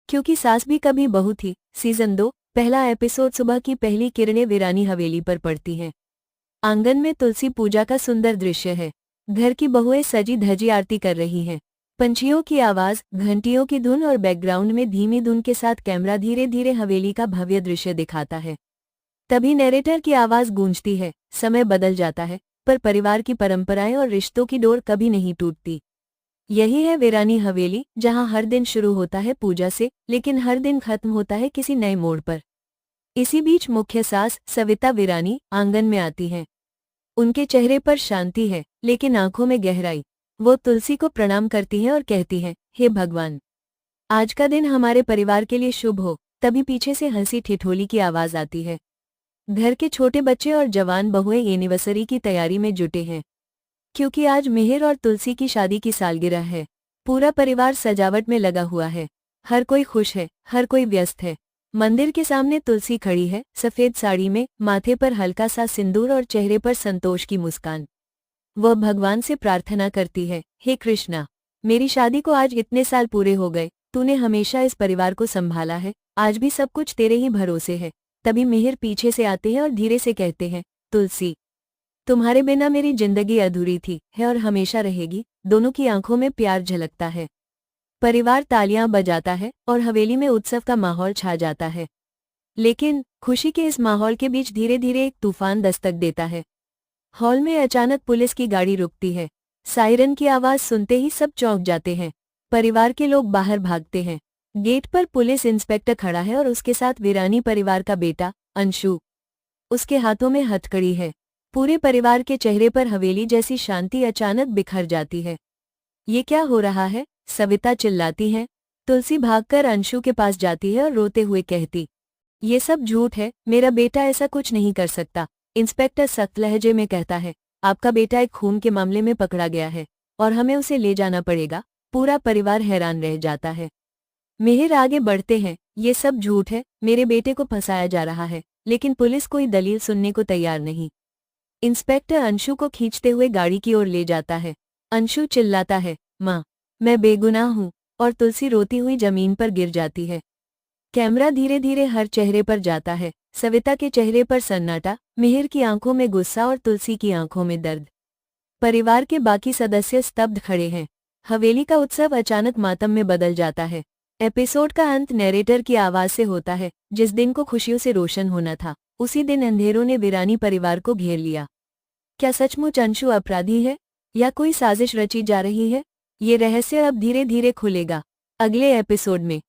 क्योंकि सास भी कभी बहू थी। सीजन 2 पहला एपिसोड। सुबह की पहली किरणें वीरानी हवेली पर पड़ती हैं। आंगन में तुलसी पूजा का सुंदर दृश्य है। घर की बहुएं सजी धजी आरती कर रही हैं। पंछियों की आवाज, घंटियों की धुन और बैकग्राउंड में धीमी धुन के साथ कैमरा धीरे धीरे हवेली का भव्य दृश्य दिखाता है। तभी नैरेटर की आवाज गूंजती है। समय बदल जाता है, पर परिवार की परंपराएं और रिश्तों की डोर कभी नहीं टूटती। यही है वीरानी हवेली, जहां हर दिन शुरू होता है पूजा से, लेकिन हर दिन खत्म होता है किसी नए मोड़ पर। इसी बीच मुख्य सास सविता वीरानी आंगन में आती हैं। उनके चेहरे पर शांति है, लेकिन आंखों में गहराई। वो तुलसी को प्रणाम करती हैं और कहती हैं, हे भगवान, आज का दिन हमारे परिवार के लिए शुभ हो। तभी पीछे से हंसी ठिठोली की आवाज आती है। घर के छोटे बच्चे और जवान बहुएं एनिवर्सरी की तैयारी में जुटे हैं, क्योंकि आज मिहिर और तुलसी की शादी की सालगिरह है। पूरा परिवार सजावट में लगा हुआ है। हर कोई खुश है, हर कोई व्यस्त है। मंदिर के सामने तुलसी खड़ी है, सफेद साड़ी में, माथे पर हल्का सा सिंदूर और चेहरे पर संतोष की मुस्कान। वह भगवान से प्रार्थना करती है, हे कृष्णा, मेरी शादी को आज इतने साल पूरे हो गए। तूने हमेशा इस परिवार को संभाला है, आज भी सब कुछ तेरे ही भरोसे है। तभी मिहिर पीछे से आते हैं और धीरे से कहते हैं, तुलसी, तुम्हारे बिना मेरी जिंदगी अधूरी थी, है और हमेशा रहेगी। दोनों की आंखों में प्यार झलकता है। परिवार तालियां बजाता है और हवेली में उत्सव का माहौल छा जाता है। लेकिन खुशी के इस माहौल के बीच धीरे धीरे एक तूफान दस्तक देता है। हॉल में अचानक पुलिस की गाड़ी रुकती है। सायरन की आवाज सुनते ही सब चौंक जाते हैं। परिवार के लोग बाहर भागते हैं। गेट पर पुलिस इंस्पेक्टर खड़ा है और उसके साथ वीरानी परिवार का बेटा अंशु। उसके हाथों में हथकड़ी है। पूरे परिवार के चेहरे पर हवेली जैसी शांति अचानक बिखर जाती है। ये क्या हो रहा है? सविता चिल्लाती हैं। तुलसी भागकर अंशु के पास जाती है और रोते हुए कहती, ये सब झूठ है, मेरा बेटा ऐसा कुछ नहीं कर सकता। इंस्पेक्टर सख्त लहजे में कहता है, आपका बेटा एक खून के मामले में पकड़ा गया है और हमें उसे ले जाना पड़ेगा। पूरा परिवार हैरान रह जाता है। मिहिर आगे बढ़ते हैं, ये सब झूठ है, मेरे बेटे को फंसाया जा रहा है। लेकिन पुलिस कोई दलील सुनने को तैयार नहीं। इंस्पेक्टर अंशु को खींचते हुए गाड़ी की ओर ले जाता है। अंशु चिल्लाता है, माँ, मैं बेगुनाह हूँ, और तुलसी रोती हुई जमीन पर गिर जाती है। कैमरा धीरे धीरे हर चेहरे पर जाता है। सविता के चेहरे पर सन्नाटा, मिहिर की आंखों में गुस्सा और तुलसी की आंखों में दर्द। परिवार के बाकी सदस्य स्तब्ध खड़े हैं। हवेली का उत्सव अचानक मातम में बदल जाता है। एपिसोड का अंत नैरेटर की आवाज से होता है, जिस दिन को खुशियों से रोशन होना था, उसी दिन अंधेरों ने वीरानी परिवार को घेर लिया। क्या सचमुच अंशु अपराधी है, या कोई साजिश रची जा रही है? ये रहस्य अब धीरे धीरे खुलेगा अगले एपिसोड में।